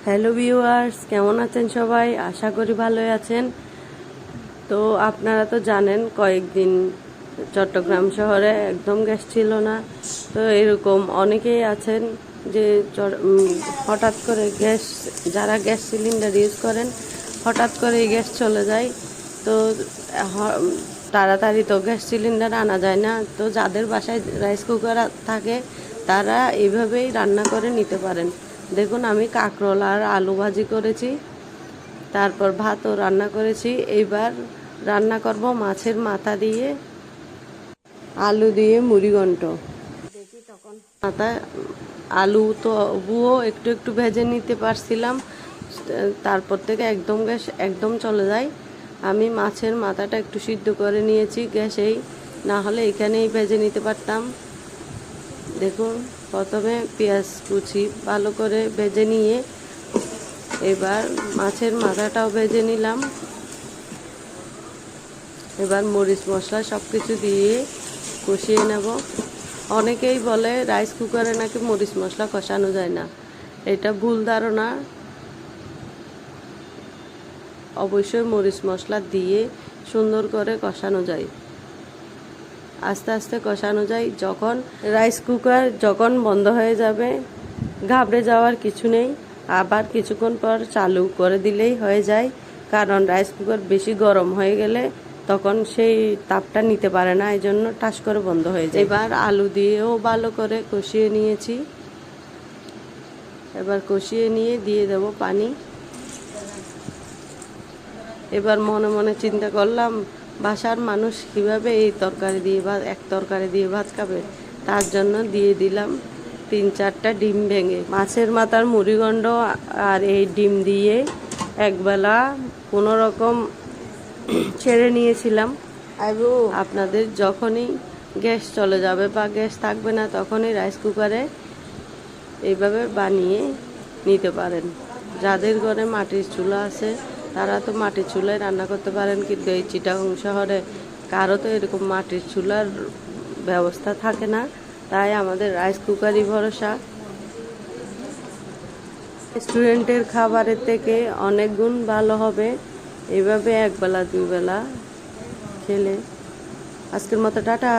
Hello viewers, কেমন আছেন সবাই? আশা করি ভালোই আছেন। তো আপনারা তো জানেন কয়েকদিন চট্টগ্রাম শহরে একদম গ্যাস ছিল না। তো এরকম অনেকেই আছেন যে হঠাৎ করে গ্যাস, যারা গ্যাস সিলিন্ডার ইউজ করেন, হঠাৎ করে এই গ্যাস চলে যায়। তো তাড়াতাড়ি তো গ্যাস সিলিন্ডার আনা যায় না। তো যাদের বাসায় রাইস কুকার থাকে তারা এইভাবেই রান্না করে নিতে পারেন। দেখুন, আমি কাঁকরোল আর আলু ভাজি করেছি, তারপর ভাতও রান্না করেছি। এইবার রান্না করব মাছের মাথা দিয়ে, আলু দিয়ে মুড়িঘণ্ট। দেখি তখন মাথা আলু তো তবুও একটু একটু ভেজে নিতে পারছিলাম, তারপর থেকে একদম গ্যাস একদম চলে যায়। আমি মাছের মাথাটা একটু সিদ্ধ করে নিয়েছি গ্যাসেই, না হলে এখানেই ভেজে নিতে পারতাম। দেখুন, প্রথমে পেঁয়াজ কুচি ভালো করে ভেজে নিয়ে এবার মাছের মাথাটাও ভেজে নিলাম। এবার মরিচ মশলা সব কিছু দিয়ে কষিয়ে নেব। অনেকেই বলে রাইস কুকারে নাকি মরিচ মশলা কষানো যায় না, এটা ভুল ধারণা। অবশ্যই মরিচ মশলা দিয়ে সুন্দর করে কষানো যায়, আস্তে আস্তে কষানো যায়। যখন রাইস কুকার যখন বন্ধ হয়ে যাবে, ঘাবড়ে যাওয়ার কিছু নেই, আবার কিছুক্ষণ পর চালু করে দিলেই হয়ে যায়। কারণ রাইস কুকার বেশি গরম হয়ে গেলে তখন সেই তাপটা নিতে পারে না, এই জন্য টাস করে বন্ধ হয়ে যায়। এবার আলু দিয়েও ভালো করে কষিয়ে নিয়েছি। এবার কষিয়ে নিয়ে দিয়ে দেব পানি। এবার মনে মনে চিন্তা করলাম, বাসার মানুষ কিভাবে এই তরকারি দিয়ে ভাত, এক তরকারি দিয়ে ভাত খাবে। তার জন্য দিয়ে দিলাম 3-4টা ডিম ভেঙে। মাছের মাথার মুড়িঘণ্ট আর এই ডিম দিয়ে একবেলা কোনো রকম ছেড়ে নিয়েছিলাম। আপনাদের যখনই গ্যাস চলে যাবে বা গ্যাস থাকবে না, তখনই রাইস কুকারে এইভাবে বানিয়ে নিতে পারেন। যাদের ঘরে মাটির চুলা আছে তারা তো মাটির চুলায় রান্না করতে পারেন, কিন্তু এই চিটাগাং শহরে কারো তো এরকম মাটির চুলার ব্যবস্থা থাকে না, তাই আমাদের রাইস কুকারই ভরসা। রেস্টুরেন্টের খাবারের থেকে অনেক গুণ ভালো হবে এইভাবে একবেলা দুই বেলা খেলে। আজকের মতো টাটা।